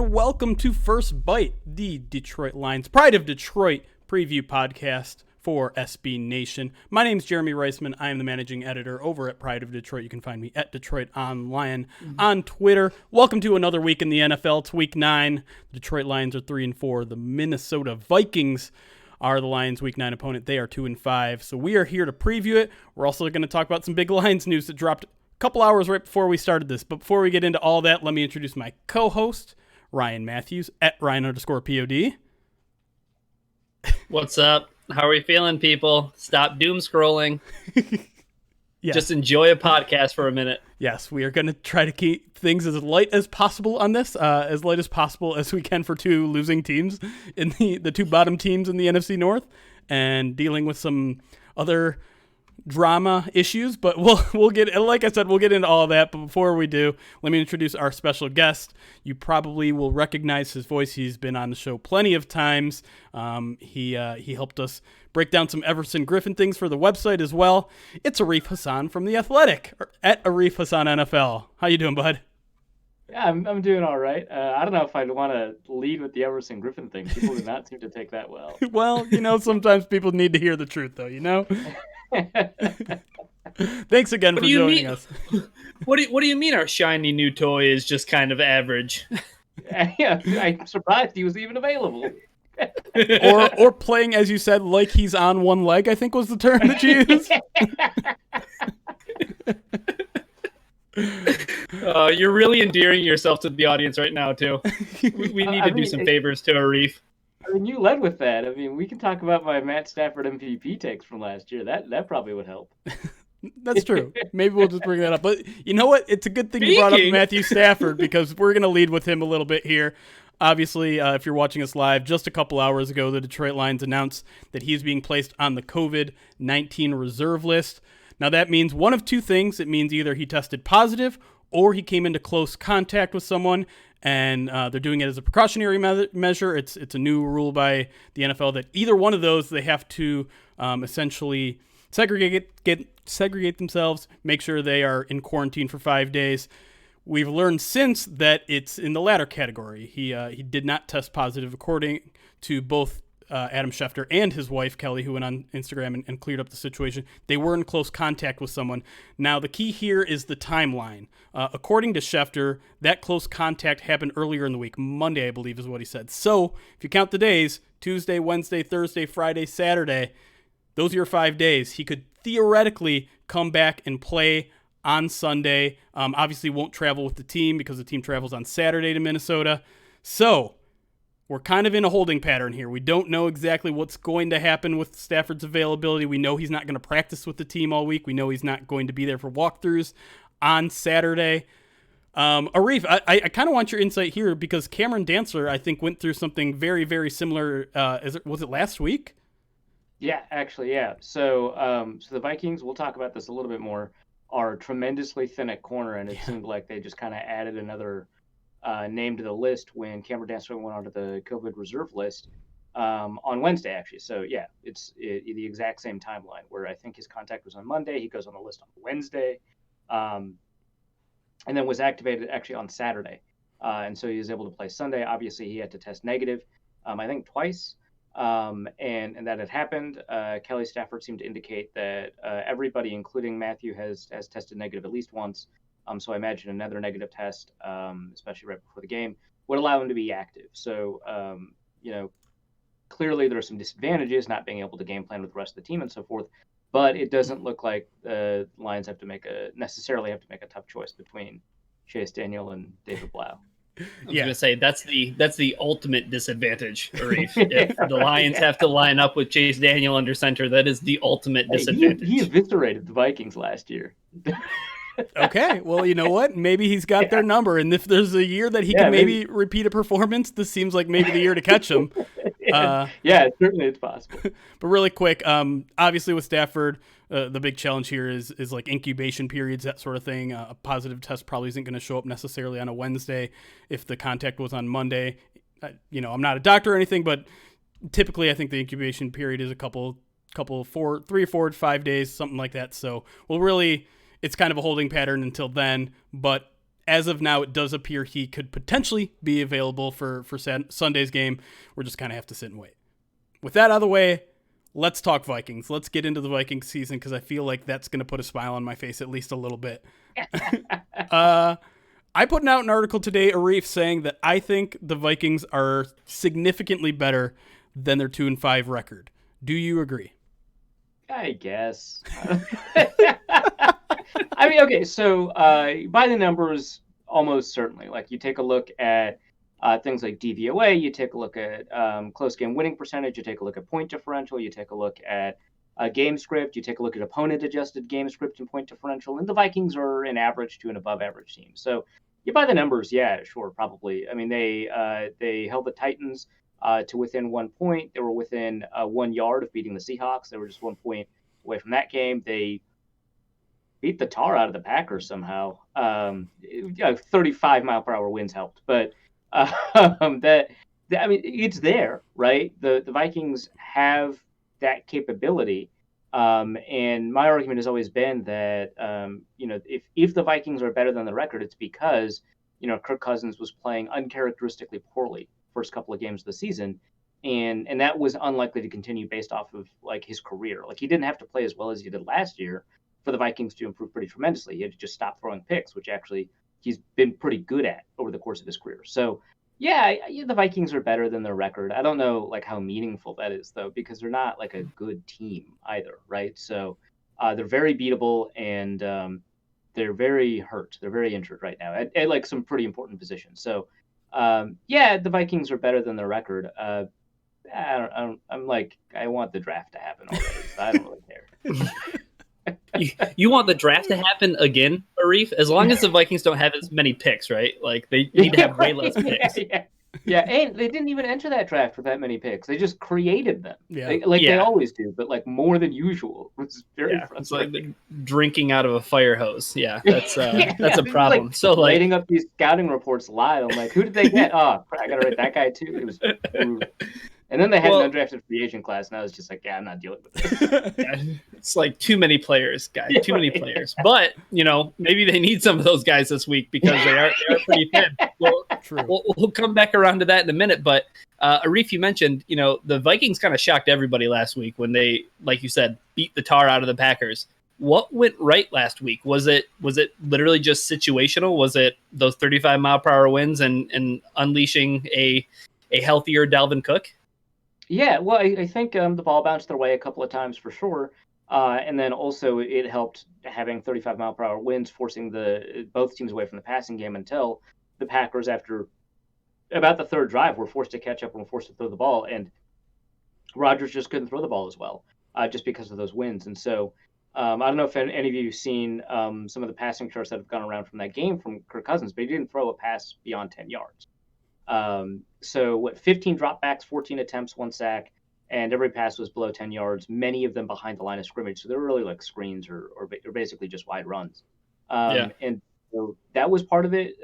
and welcome to First Bite, the Detroit Lions Pride of Detroit preview podcast for SB Nation. My name is Jeremy Reisman. I am the managing editor over at Pride of Detroit. You can find me at Detroit Online on Twitter. Welcome to another week in the NFL. It's week 9. The Detroit Lions are 3-4. The Minnesota Vikings are the Lions' week 9 opponent. They are 2-5. So we are here to preview it. We're also going to talk about some big Lions news that dropped a couple hours right before we started this. But before we get into all that, let me introduce my co-host, Ryan Matthews, at Ryan_POD. What's up? How are we feeling, people? Stop doom scrolling. Yes. Just enjoy a podcast for a minute. Yes, we are going to try to keep things as light as possible on this, as light as possible as we can for two losing teams in the two bottom teams in the NFC North, and dealing with some other drama issues. But we'll get, like I said, we'll get into all of that. But before we do, let me introduce our special guest. You probably will recognize his voice. He's been on the show plenty of times. He helped us break down some Everson Griffin things for the website as well. It's Arif Hassan from The Athletic, at Arif Hassan NFL. How you doing, bud? Yeah, I'm doing all right. I don't know if I'd want to lead with the Everson Griffin thing. People do not seem to take that well. Well, sometimes people need to hear the truth, though, Thanks again for joining us. What do you mean our shiny new toy is just kind of average? Yeah, I'm surprised he was even available. or playing, as you said, like he's on one leg, I think was the term that you used. You're really endearing yourself to the audience right now, too. We need to do some favors to Arif. I mean, you led with that. I mean, we can talk about my Matt Stafford MVP takes from last year. That probably would help. That's true. Maybe we'll just bring that up. But you know what? It's a good thing you brought up Matthew Stafford, because we're going to lead with him a little bit here. Obviously, if you're watching us live, just a couple hours ago, the Detroit Lions announced that he's being placed on the COVID-19 reserve list. Now, that means one of two things. It means either he tested positive or he came into close contact with someone, and they're doing it as a precautionary measure. It's a new rule by the NFL that either one of those, they have to essentially segregate themselves, make sure they are in quarantine for 5 days. We've learned since that it's in the latter category. He did not test positive, according to both Adam Schefter and his wife, Kelly, who went on Instagram and cleared up the situation. They were in close contact with someone. Now, the key here is the timeline. According to Schefter, that close contact happened earlier in the week. Monday, I believe, is what he said. So, if you count the days, Tuesday, Wednesday, Thursday, Friday, Saturday, those are your 5 days. He could theoretically come back and play on Sunday. Obviously won't travel with the team because the team travels on Saturday to Minnesota. So we're kind of in a holding pattern here. We don't know exactly what's going to happen with Stafford's availability. We know he's not going to practice with the team all week. We know he's not going to be there for walkthroughs on Saturday. Arif, I kind of want your insight here, because Cameron Dantzler, I think, went through something very, very similar. Was it last week? Yeah, actually, yeah. So the Vikings, we'll talk about this a little bit more, are tremendously thin at corner, and it seemed like they just kind of added another name to the list when Cameron Dantzler went onto the COVID reserve list on Wednesday, actually. So, yeah, it's the exact same timeline, where I think his contact was on Monday. He goes on the list on Wednesday, and then was activated actually on Saturday. And so he was able to play Sunday. Obviously, he had to test negative, I think twice. And that had happened. Kelly Stafford seemed to indicate that everybody, including Matthew, has tested negative at least once. So I imagine another negative test, especially right before the game, would allow him to be active. So, clearly there are some disadvantages not being able to game plan with the rest of the team and so forth. But it doesn't look like the Lions necessarily have to make a tough choice between Chase Daniel and David Blau. I was going to say, that's the ultimate disadvantage, Arif. If the Lions have to line up with Chase Daniel under center, that is the ultimate disadvantage. He eviscerated the Vikings last year. Okay, well, you know what? Maybe he's got their number, and if there's a year that he can maybe repeat a performance, this seems like maybe the year to catch him. Certainly it's possible. But really quick, obviously with Stafford, the big challenge here is like incubation periods, that sort of thing. A positive test probably isn't going to show up necessarily on a Wednesday if the contact was on Monday. I'm not a doctor or anything, but typically I think the incubation period is a couple 3 or 4 to 5 days, something like that. So it's kind of a holding pattern until then. But as of now, it does appear he could potentially be available for Sunday's game. We're just kind of have to sit and wait. With that out of the way, let's talk Vikings. Let's get into the Vikings season because I feel like that's going to put a smile on my face at least a little bit. I put out an article today, Arif, saying that I think the Vikings are significantly better than their 2-5 record. Do you agree? I guess. I mean, okay, so by the numbers, almost certainly. Like, you take a look at things like DVOA, you take a look at close game winning percentage, you take a look at point differential, you take a look at game script, you take a look at opponent adjusted game script and point differential, and the Vikings are an average to an above average team. So, you buy the numbers, yeah, sure, probably. I mean, they held the Titans to within 1 point. They were within 1 yard of beating the Seahawks. They were just 1 point away from that game. They beat the tar out of the Packers somehow. 35 mile per hour winds helped, but I mean, it's there, right? The Vikings have that capability. And my argument has always been that, if the Vikings are better than the record, it's because, Kirk Cousins was playing uncharacteristically poorly first couple of games of the season. And that was unlikely to continue based off of like his career. Like, he didn't have to play as well as he did last year for the Vikings to improve pretty tremendously. He had to just stop throwing picks, which actually he's been pretty good at over the course of his career. So, yeah, the Vikings are better than their record. I don't know like how meaningful that is though, because they're not like a good team either, right? So they're very beatable, and they're very hurt. They're very injured right now at like some pretty important positions. So the Vikings are better than their record. I'm like, I want the draft to happen already. So I don't really care. You want the draft to happen again, Arif? As long as the Vikings don't have as many picks, right? Like, they need to have way less picks. Yeah, and they didn't even enter that draft with that many picks. They just created them. Yeah. They always do, but like more than usual, which is very frustrating. It's like drinking out of a fire hose. Yeah, that's a problem. Like, so like writing up these scouting reports live. I'm like, who did they get? Oh, I got to write that guy too. It was brutal. And then they had an undrafted free agent class, and I was just like, yeah, I'm not dealing with this. It's like too many players, guys. Too many players. But, maybe they need some of those guys this week because they are pretty thin. We'll come back around to that in a minute. But, Arif, you mentioned, the Vikings kind of shocked everybody last week when they, like you said, beat the tar out of the Packers. What went right last week? Was it literally just situational? Was it those 35 mile per hour winds and unleashing a healthier Dalvin Cook? Yeah, well, I think the ball bounced their way a couple of times for sure. And then also it helped having 35 mile per hour winds, forcing both teams away from the passing game until the Packers, after about the third drive, were forced to catch up and were forced to throw the ball. And Rodgers just couldn't throw the ball as well just because of those winds. And so I don't know if any of you have seen some of the passing charts that have gone around from that game from Kirk Cousins, but he didn't throw a pass beyond 10 yards. 15 dropbacks, 14 attempts, 1 sack, and every pass was below 10 yards, many of them behind the line of scrimmage. So they're really like screens or basically just wide runs. And so that was part of it.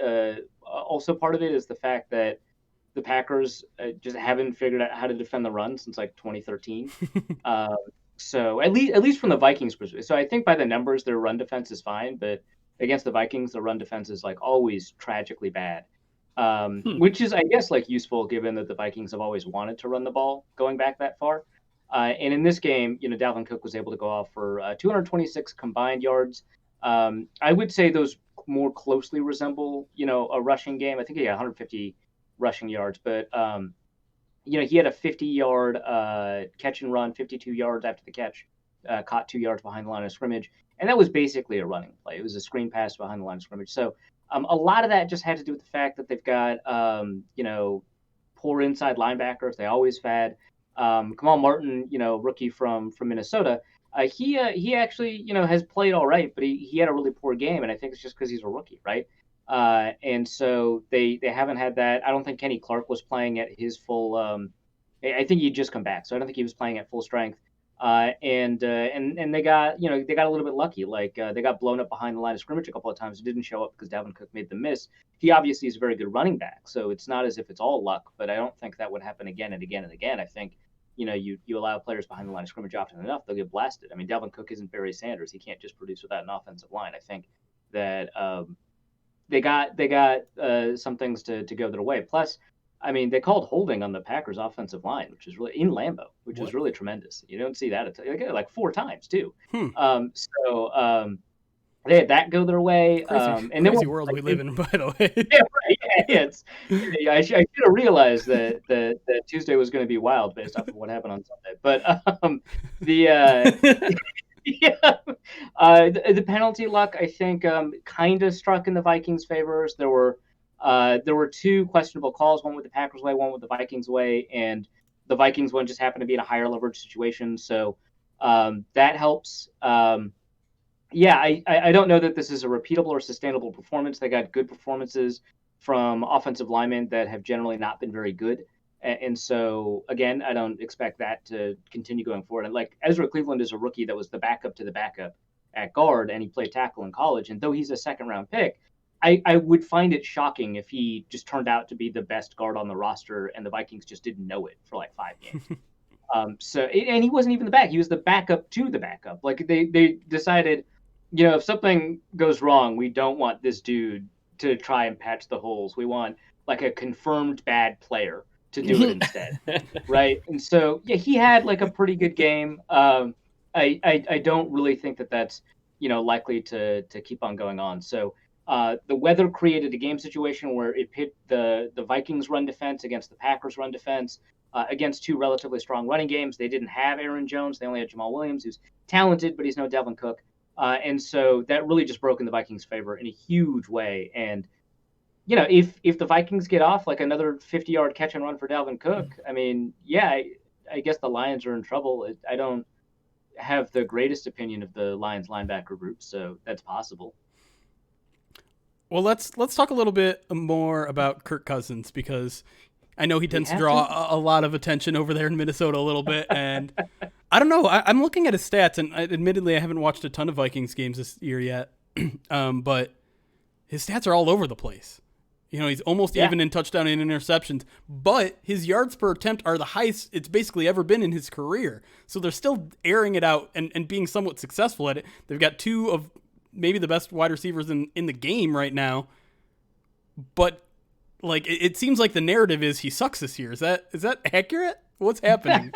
Also part of it is the fact that the Packers just haven't figured out how to defend the run since like 2013. So at least from the Vikings perspective. So I think by the numbers, their run defense is fine, but against the Vikings, the run defense is like always tragically bad. Which is, I guess, like useful given that the Vikings have always wanted to run the ball going back that far. And in this game, Dalvin Cook was able to go off for 226 combined yards. I would say those more closely resemble, a rushing game. I think he had 150 rushing yards, but he had a 50-yard catch and run, 52 yards after the catch, caught 2 yards behind the line of scrimmage, and that was basically a running play. It was a screen pass behind the line of scrimmage. So. A lot of that just had to do with the fact that they've got, poor inside linebackers. They always had. Kamal Martin, rookie from Minnesota. He actually, has played all right, but he had a really poor game, and I think it's just because he's a rookie, right? And so they haven't had that. I don't think Kenny Clark was playing at his full. I think he'd just come back, so I don't think he was playing at full strength. And they got a little bit lucky. Like they got blown up behind the line of scrimmage a couple of times. It didn't show up because Dalvin Cook made the miss. He obviously is a very good running back, so it's not as if it's all luck. But I don't think that would happen again and again and again. I think you allow players behind the line of scrimmage often enough, they'll get blasted. I mean, Dalvin Cook isn't Barry Sanders. He can't just produce without an offensive line. I think that they got some things to go their way. Plus, I mean, they called holding on the Packers offensive line, which is really in Lambeau, which is really tremendous. You don't see that like 4 times too. They had that go their way. Crazy world we live in, by the way. Yeah, right. Yeah, I should have realized that Tuesday was going to be wild based off of what happened on Sunday. But the penalty luck, I think, kind of struck in the Vikings' favors. There were 2 questionable calls. One with the Packers' way, one with the Vikings' way, and the Vikings one just happened to be in a higher leverage situation. So that helps. I don't know that this is a repeatable or sustainable performance. They got good performances from offensive linemen that have generally not been very good. And so, again, I don't expect that to continue going forward. And like Ezra Cleveland is a rookie that was the backup to the backup at guard, and he played tackle in college. And though he's a 2nd-round pick, I would find it shocking if he just turned out to be the best guard on the roster and the Vikings just didn't know it for like 5 games. And he wasn't even the back. He was the backup to the backup. Like they decided, if something goes wrong, we don't want this dude to try and patch the holes. We want like a confirmed bad player to do it instead, right? And so, he had like a pretty good game. I don't really think that that's likely to keep on going on. So the weather created a game situation where it pit the Vikings run defense against the Packers run defense against 2 relatively strong running games. They didn't have Aaron Jones. They only had Jamal Williams, who's talented, but he's no Dalvin Cook. And so that really just broke in the Vikings' favor in a huge way. And, if the Vikings get off like another 50-yard catch and run for Dalvin Cook, I mean, I guess the Lions are in trouble. I don't have the greatest opinion of the Lions linebacker group, so that's possible. Well, let's talk a little bit more about Kirk Cousins, because I know he tends to draw a lot of attention over there in Minnesota a little bit. And I don't know. I'm looking at his stats, and admittedly, I haven't watched a ton of Vikings games this year yet. But his stats are all over the place. He's almost even in touchdown and interceptions, but his yards per attempt are the highest it's basically ever been in his career. So they're still airing it out and being somewhat successful at it. They've got 2 of maybe the best wide receivers in the game right now. But like it seems like the narrative is he sucks this year. Is that accurate? What's happening?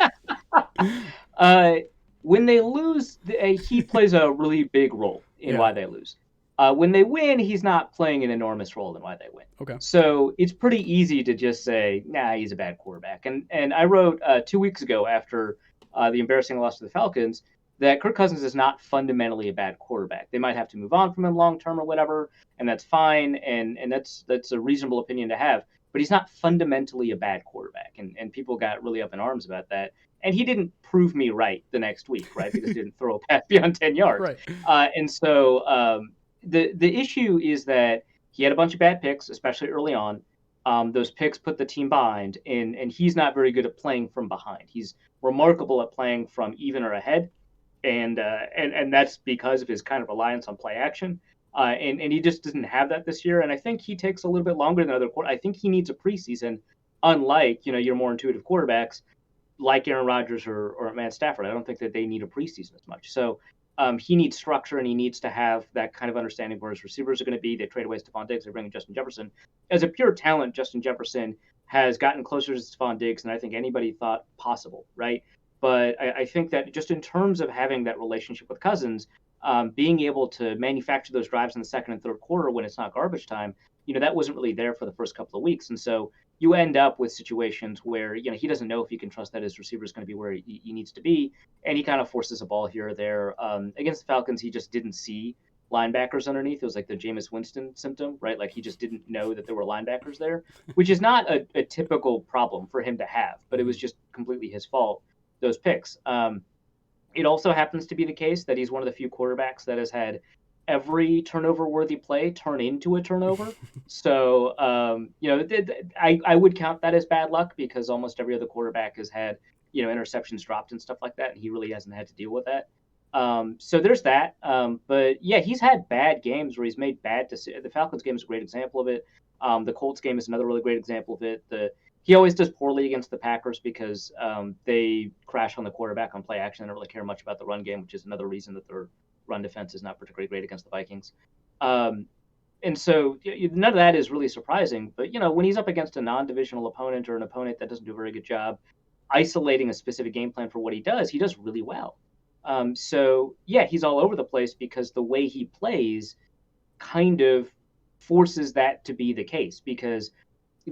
When they lose, he plays a really big role in why they lose. When they win, he's not playing an enormous role in why they win. Okay. So it's pretty easy to just say, nah, he's a bad quarterback. And I wrote 2 weeks ago after the embarrassing loss to the Falcons that Kirk Cousins is not fundamentally a bad quarterback. They might have to move on from him long term or whatever, and that's fine, and that's a reasonable opinion to have. But he's not fundamentally a bad quarterback, and people got really up in arms about that. And he didn't prove me right the next week, right? Because he didn't throw a pass beyond 10 yards. Right. And so the issue is that he had a bunch of bad picks, especially early on. Those picks put the team behind, and he's not very good at playing from behind. He's remarkable at playing from even or ahead, and that's because of his kind of reliance on play action. And he just doesn't have that this year. And I think he takes a little bit longer than other quarterbacks. I think he needs a preseason, unlike your more intuitive quarterbacks like Aaron Rodgers or Matt Stafford. I don't think that they need a preseason as much. So he needs structure, and he needs to have that kind of understanding where his receivers are going to be. They trade away Stephon Diggs. They bring in Justin Jefferson. As a pure talent, Justin Jefferson has gotten closer to Stephon Diggs than I think anybody thought possible, right? But I think that just in terms of having that relationship with Cousins, being able to manufacture those drives in the second and third quarter when it's not garbage time, that wasn't really there for the first couple of weeks. And so you end up with situations where, he doesn't know if he can trust that his receiver is going to be where he needs to be. And he kind of forces a ball here or there. Against the Falcons, he just didn't see linebackers underneath. It was like the Jameis Winston symptom, right? Like he just didn't know that there were linebackers there, which is not a typical problem for him to have, but it was just completely his fault, those picks. It also happens to be the case that he's one of the few quarterbacks that has had every turnover-worthy play turn into a turnover. So, I would count that as bad luck because almost every other quarterback has had, interceptions dropped and stuff like that, and he really hasn't had to deal with that. So there's that. But yeah, he's had bad games where he's made bad decisions. The Falcons game is a great example of it. The Colts game is another really great example of it. He always does poorly against the Packers because they crash on the quarterback on play action. They don't really care much about the run game, which is another reason that their run defense is not particularly great against the Vikings. And so none of that is really surprising. But, when he's up against a non-divisional opponent or an opponent that doesn't do a very good job isolating a specific game plan for what he does really well. So, yeah, he's all over the place because the way he plays kind of forces that to be the case, because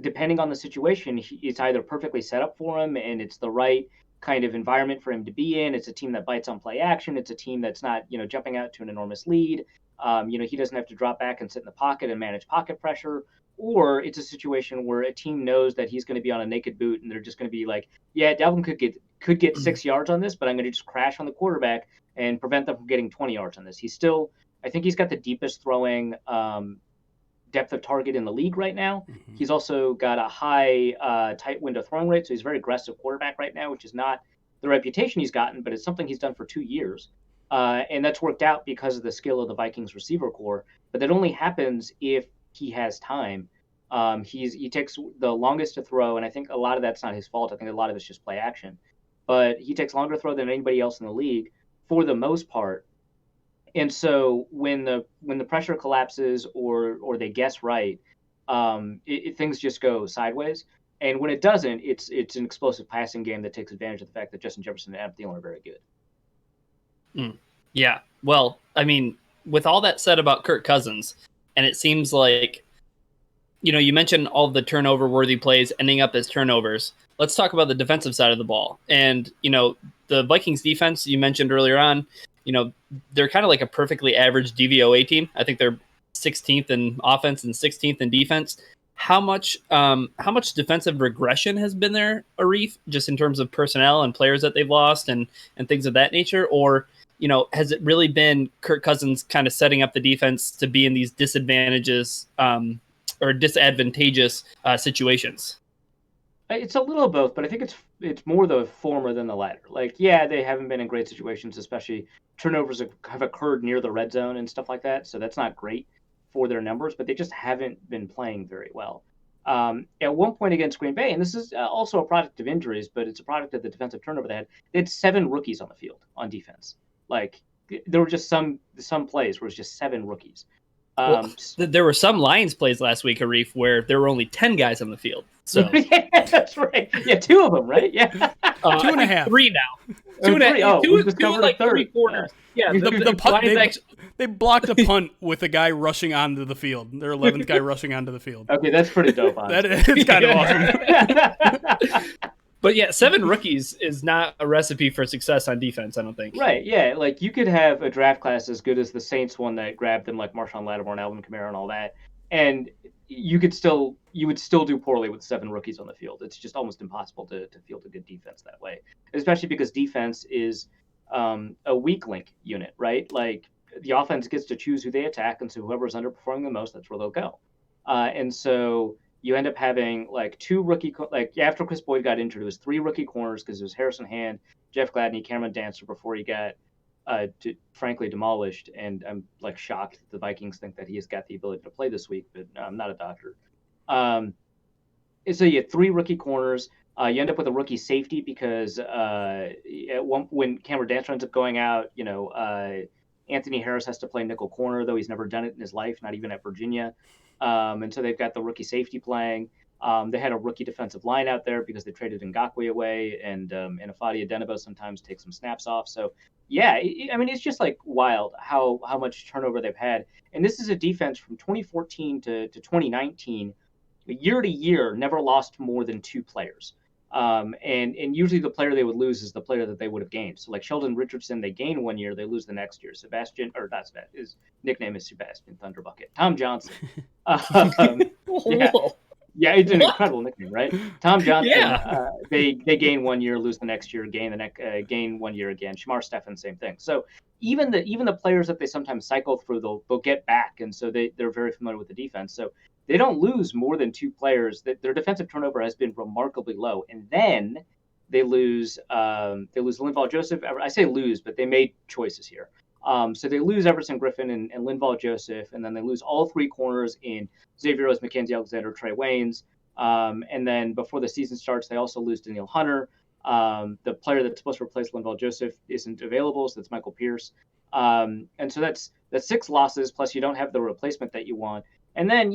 depending on the situation, it's either perfectly set up for him and it's the right kind of environment for him to be in. It's a team that bites on play action. It's a team that's not, jumping out to an enormous lead. He doesn't have to drop back and sit in the pocket and manage pocket pressure. Or it's a situation where a team knows that he's going to be on a naked boot and they're just going to be like, yeah, Dalvin could get 6 yards on this, but I'm going to just crash on the quarterback and prevent them from getting 20 yards on this. I think he's got the deepest throwing depth of target in the league right now. Mm-hmm. He's also got a high tight window throwing rate, so he's a very aggressive quarterback right now, which is not the reputation he's gotten, but it's something he's done for 2 years. And that's worked out because of the skill of the Vikings receiver core. But that only happens if he has time. He takes the longest to throw, and I think a lot of that's not his fault. I think a lot of it's just play action. But he takes longer to throw than anybody else in the league for the most part. And so when the pressure collapses or they guess right, things just go sideways. And when it doesn't, it's an explosive passing game that takes advantage of the fact that Justin Jefferson and Adam Thielen are very good. Yeah. Well, I mean, with all that said about Kirk Cousins, and it seems like, you mentioned all the turnover-worthy plays ending up as turnovers. Let's talk about the defensive side of the ball. And, the Vikings defense you mentioned earlier on, they're kind of like a perfectly average DVOA team. I think they're 16th in offense and 16th in defense. How much defensive regression has been there, Arif, just in terms of personnel and players that they've lost and things of that nature? Or, has it really been Kirk Cousins kind of setting up the defense to be in these disadvantageous situations? It's a little of both, but I think it's more the former than the latter. Like, yeah, they haven't been in great situations, especially turnovers have occurred near the red zone and stuff like that. So that's not great for their numbers, but they just haven't been playing very well. At one point against Green Bay, and this is also a product of injuries, but it's a product of the defensive turnover they had 7 rookies on the field on defense. Like, there were just some plays where it was just 7 rookies. There were some Lions plays last week, Arif, where there were only 10 guys on the field. So yeah, that's right. Yeah, 2 of them, right? Yeah, 2.5, 3 now. 2.5. Two like 3 quarters. Yeah, they blocked a punt with a guy rushing onto the field. Their 11th guy rushing onto the field. Okay, that's pretty dope. That is kind of awesome. But yeah, 7 rookies is not a recipe for success on defense, I don't think. Right, yeah. Like, you could have a draft class as good as the Saints one that grabbed them, like Marshawn Lattimore and Alvin Kamara and all that, and you would still do poorly with 7 rookies on the field. It's just almost impossible to field a good defense that way, especially because defense is a weak link unit, right? Like, the offense gets to choose who they attack, and so whoever's underperforming the most, that's where they'll go. And so you end up having like 2 rookie, after Chris Boyd got injured, it was 3 rookie corners because it was Harrison Hand, Jeff Gladney, Cameron Dancer before he got frankly demolished. And I'm like shocked that the Vikings think that he has got the ability to play this week, but I'm not a doctor. So you had 3 rookie corners. You end up with a rookie safety because when Cameron Dancer ends up going out, Anthony Harris has to play nickel corner, though he's never done it in his life, not even at Virginia. And so they've got the rookie safety playing. They had a rookie defensive line out there because they traded Ngakoue away, and Ifeadi Adenabo sometimes takes some snaps off. So, yeah, it's just like wild how much turnover they've had. And this is a defense from 2014 to 2019, year to year, never lost more than 2 players. And usually the player they would lose is the player that they would have gained. So like Sheldon Richardson, they gain 1 year, they lose the next year. His nickname is Sebastian Thunderbucket. Tom Johnson. Yeah, it's an incredible nickname, right? Tom Johnson. Yeah. They gain 1 year, lose the next year, gain 1 year again. Shamar Stephen, same thing. So even the players that they sometimes cycle through, they'll get back, and so they're very familiar with the defense. So they don't lose more than 2 players. Their defensive turnover has been remarkably low, and then they lose Linval Joseph. I say lose, but they made choices here. So they lose Everson Griffin and Linval Joseph, and then they lose all 3 corners in Xavier Rhodes, Mackenzie Alexander, Trey Waynes. And then before the season starts, they also lose Danielle Hunter. The player that's supposed to replace Linval Joseph isn't available, so that's Michael Pierce. And so that's 6 losses, plus you don't have the replacement that you want. And then,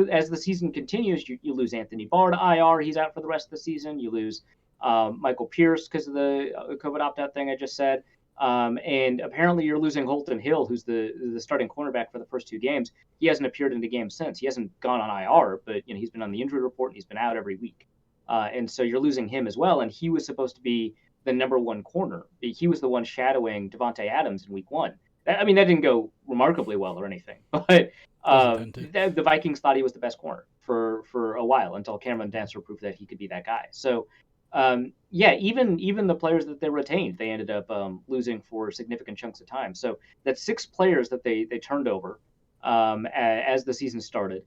as the season continues, you lose Anthony Barr to IR. He's out for the rest of the season. You lose Michael Pierce because of the COVID opt-out thing I just said. And apparently you're losing Holton Hill, who's the starting cornerback for the first 2 games. He hasn't appeared in the game since. He hasn't gone on IR, but he's been on the injury report and he's been out every week. And so you're losing him as well. And he was supposed to be the number 1 corner. He was the one shadowing Devontae Adams in week 1. That didn't go remarkably well or anything, but the Vikings thought he was the best corner for a while until Cameron Dancer proved that he could be that guy. So, even the players that they retained, they ended up losing for significant chunks of time. So that's 6 players that they turned over as the season started.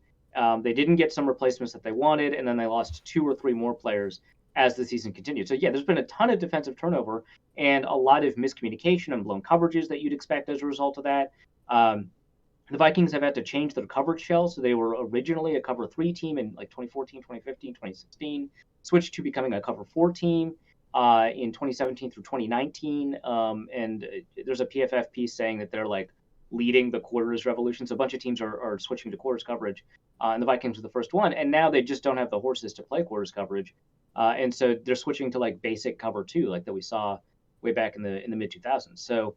They didn't get some replacements that they wanted, and then they lost 2 or 3 more players as the season continued. So, there's been a ton of defensive turnover and a lot of miscommunication and blown coverages that you'd expect as a result of that. The Vikings have had to change their coverage shell. So they were originally a cover 3 team in like 2014, 2015, 2016, switched to becoming a cover 4 team in 2017 through 2019. And there's a PFF piece saying that they're like leading the quarters revolution. So a bunch of teams are switching to quarters coverage. And the Vikings were the first one. And now they just don't have the horses to play quarters coverage. And so they're switching to like basic cover 2, like that we saw way back in the mid 2000s. So,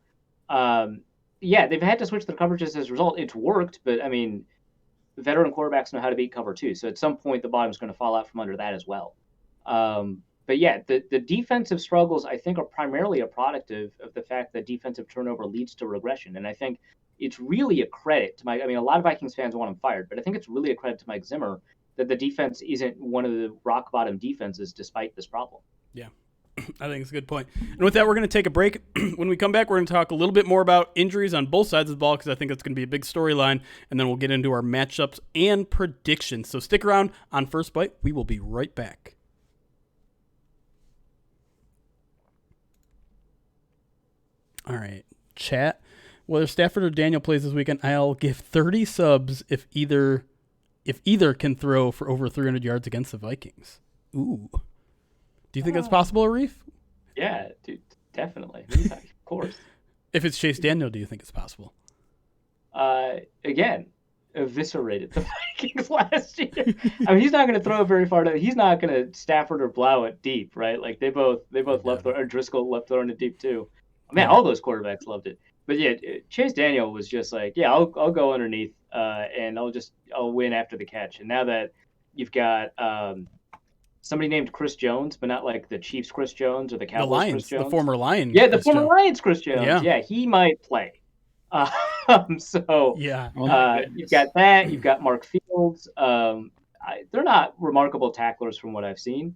they've had to switch their coverages as a result. It's worked, but I mean, veteran quarterbacks know how to beat cover 2. So at some point, the bottom's going to fall out from under that as well. The defensive struggles, I think, are primarily a product of the fact that defensive turnover leads to regression. And I think it's really a credit to a lot of Vikings fans want him fired, but I think it's really a credit to Mike Zimmer that the defense isn't one of the rock bottom defenses despite this problem. Yeah. I think it's a good point. And with that, we're going to take a break. When we come back, we're going to talk a little bit more about injuries on both sides of the ball because I think it's going to be a big storyline. And then we'll get into our matchups and predictions. So stick around on First Bite. We will be right back. All right, chat. Whether Stafford or Daniel plays this weekend, I'll give 30 subs if either can throw for over 300 yards against the Vikings. Ooh. Do you think that's possible, Arif? Yeah, dude, definitely. Of course. If it's Chase Daniel, do you think it's possible? Again, eviscerated the Vikings last year. He's not going to throw it very far. He's not going to Stafford or Blau it deep, right? Like they both left or Driscoll left throwing it deep too. Man, all those quarterbacks loved it. But yeah, Chase Daniel was just like, I'll go underneath and I'll win after the catch. And now that you've got somebody named Chris Jones, but not like the Chiefs Chris Jones or the Cowboys Chris Jones. The former Lion. Yeah, the former Lions Chris Jones. Yeah, he might play. You've got that. You've got Mark Fields. They're not remarkable tacklers from what I've seen,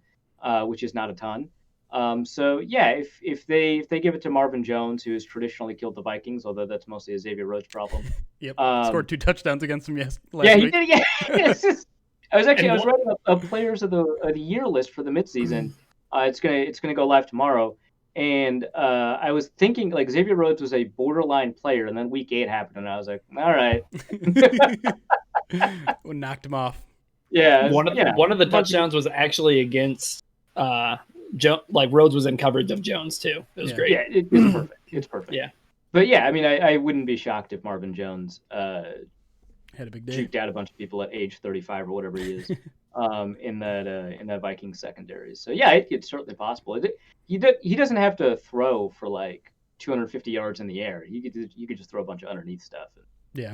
which is not a ton. If they give it to Marvin Jones, who has traditionally killed the Vikings, although that's mostly a Xavier Rhodes problem. Yep, scored 2 touchdowns against them last week. He did. Yeah, I was writing a players of the year list for the midseason. It's gonna go live tomorrow, and I was thinking like Xavier Rhodes was a borderline player, and then week 8 happened, and I was like, all right, we knocked him off. Yeah, one of the touchdowns was actually against Rhodes was in coverage of Jones too. It was great. Yeah, it's perfect. It's perfect. Yeah, but yeah, I wouldn't be shocked if Marvin Jones had a big day, juked out a bunch of people at age 35 or whatever he is in that Vikings secondary. So yeah, it's certainly possible. He doesn't have to throw for like 250 yards in the air. You could just throw a bunch of underneath stuff. Yeah,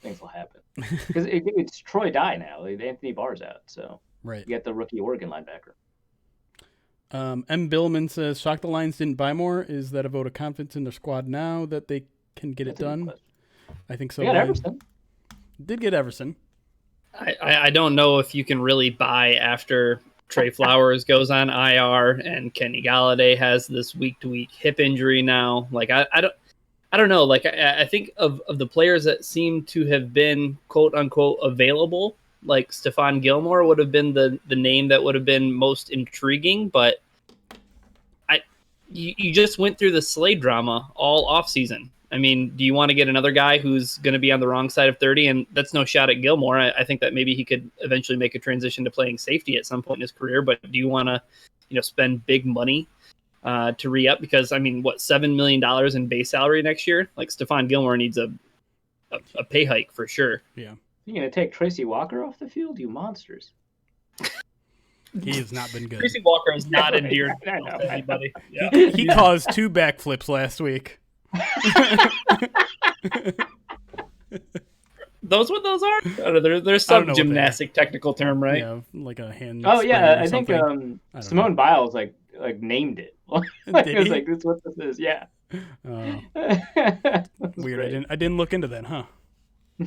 things will happen because it's Troy Dye now. Anthony Barr's out, so right. You got the rookie Oregon linebacker. M. Billman says, shock the Lions didn't buy more. Is that a vote of confidence in their squad now that they can get it done? I think so. They got Everson. Did get Everson. I don't know if you can really buy after Trey Flowers goes on IR and Kenny Galladay has this week-to-week hip injury now. Like I don't know. Like I think of the players that seem to have been quote unquote available, like Stephon Gilmore would have been the name that would have been most intriguing, but you just went through the Slade drama all offseason. I mean, do you want to get another guy who's going to be on the wrong side of 30? And that's no shot at Gilmore. I think that maybe he could eventually make a transition to playing safety at some point in his career. But do you want to, spend big money to re-up? Because, $7 million in base salary next year? Like, Stephon Gilmore needs a pay hike for sure. Yeah. You gonna take Tracy Walker off the field? You monsters! He has not been good. Tracy Walker has not endeared to anybody. Yeah. He caused 2 backflips last week. Those what those are? There's some gymnastic technical term, right? Yeah, like a hand. Oh yeah, I think Simone Biles like named it. It was like, "This is what this is." Yeah. Weird. Great. I didn't look into that, huh?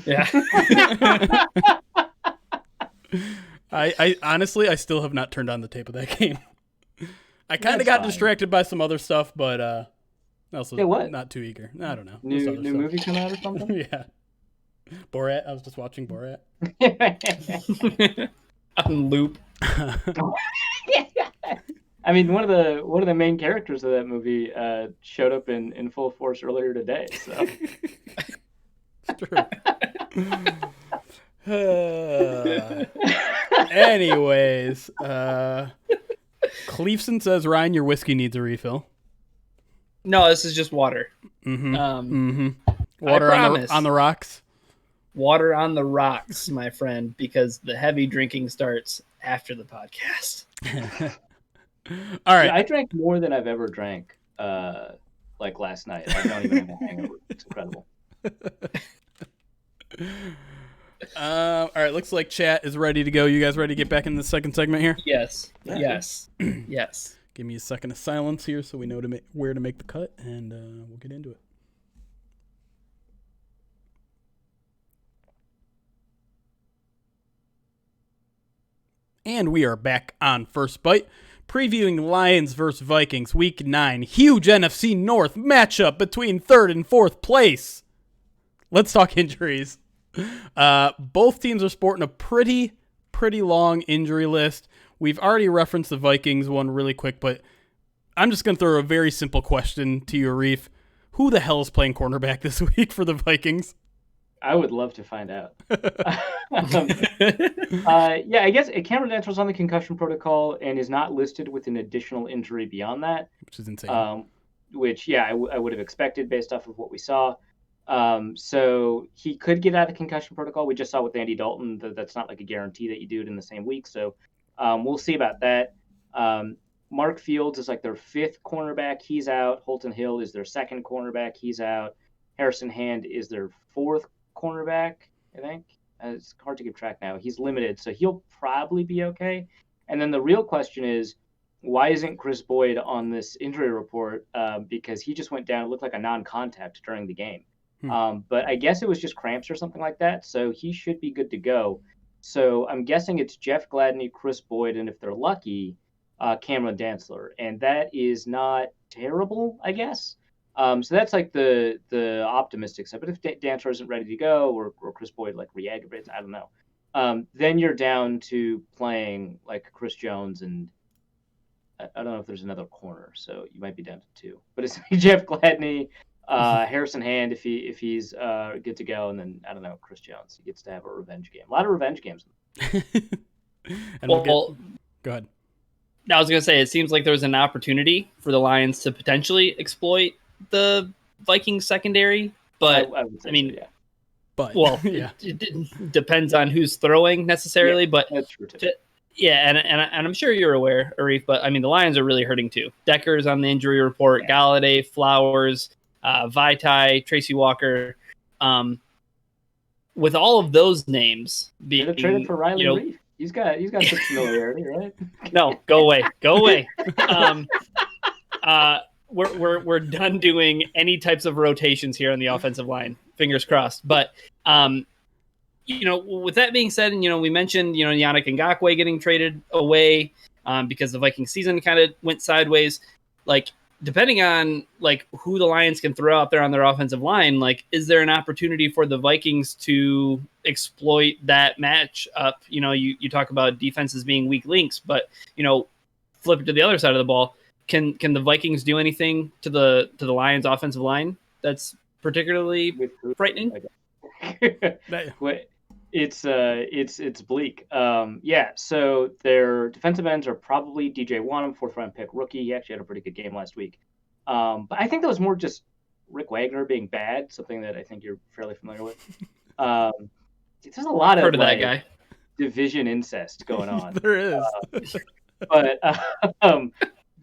Yeah. I honestly, I still have not turned on the tape of that game. I kind of got distracted by some other stuff, but also not too eager. I don't know. New movie come out or something? Yeah. Borat. I was just watching Borat. On loop. I mean, one of the main characters of that movie showed up in full force earlier today. So. It's true. Anyways, Cleveson says, Ryan, your whiskey needs a refill. No, this is just water. Water on the rocks. Water on the rocks, my friend, because the heavy drinking starts after the podcast. All right. Yeah, I drank more than I've ever drank like last night. I don't even have a hangover. It's incredible. All right, looks like chat is ready to go. You guys ready to get back in the second segment here? Yes. Yes. Yes. Give me a second of silence here so we know where to make the cut, and we'll get into it. And we are back on First Bite, previewing Lions versus Vikings, Week 9. Huge NFC North matchup between 3rd and 4th place. Let's talk injuries. Both teams are sporting a pretty long injury list. We've already referenced the Vikings one really quick, but I'm just going to throw a very simple question to you, Arif. Who the hell is playing cornerback this week for the Vikings? I would love to find out. Yeah, I guess Cameron Dantzler's on the concussion protocol and is not listed with an additional injury beyond that. Which is insane. Which, I would have expected based off of what we saw. So he could get out of concussion protocol. We just saw with Andy Dalton that's not like a guarantee that you do it in the same week. So we'll see about that. Mark Fields is like their 5th cornerback. He's out. Holton Hill is their 2nd cornerback. He's out. Harrison Hand is their 4th cornerback, I think. It's hard to keep track now. He's limited, so he'll probably be okay. And then the real question is, why isn't Chris Boyd on this injury report? Because he just went down. It looked like a non-contact during the game. But I guess it was just cramps or something like that, so he should be good to go. So I'm guessing it's Jeff Gladney, Chris Boyd, and if they're lucky, Cameron Dantzler. And that is not terrible, I guess. So that's like the optimistic side. But if Dantzler isn't ready to go, or Chris Boyd like re-aggravates, I don't know. Then you're down to playing like Chris Jones, and I don't know if there's another corner, so you might be down to 2. But it's Jeff Gladney, Harrison Hand if he's good to go, and then I don't know, Chris Jones. He gets to have a revenge game. A lot of revenge games. Go ahead. I was gonna say, it seems like there was an opportunity for the Lions to potentially exploit the Vikings secondary, but I mean, so, yeah. But well, yeah, it depends on who's throwing necessarily. Yeah, but that's true too. And I'm sure you're aware, Arif, but I mean, the Lions are really hurting too. Decker's on the injury report. Yeah. Galladay, Flowers, Vaitai, Tracy Walker. With all of those names being traded for Riley Reef. He's got some familiarity, right? No, go away. We're done doing any types of rotations here on the offensive line. Fingers crossed. But with that being said, and we mentioned Yannick Ngakoue getting traded away because the Vikings season kind of went sideways. Like, depending on like who the Lions can throw out there on their offensive line, like, is there an opportunity for the Vikings to exploit that match up? You talk about defenses being weak links, but flip it to the other side of the ball. Can the Vikings do anything to the Lions offensive line that's particularly frightening? It's bleak. So their defensive ends are probably DJ Wanham, 4th-round pick rookie. He actually had a pretty good game last week. But I think that was more just Rick Wagner being bad, something that I think you're fairly familiar with. there's a lot Heard of of that guy. division incest going on. There is. But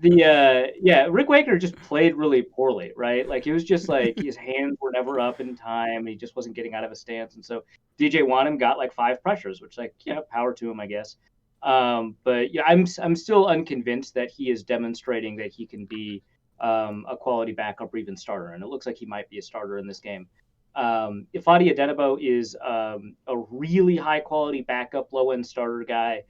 Rick Wagner just played really poorly, right? Like, it was just like his hands were never up in time. He just wasn't getting out of a stance. And so DJ Wanham got like 5 pressures, which, like, power to him, I guess. But yeah, I'm still unconvinced that he is demonstrating that he can be a quality backup or even starter. And it looks like he might be a starter in this game. Ifeadi Odenigbo is a really high quality backup, low end starter guy.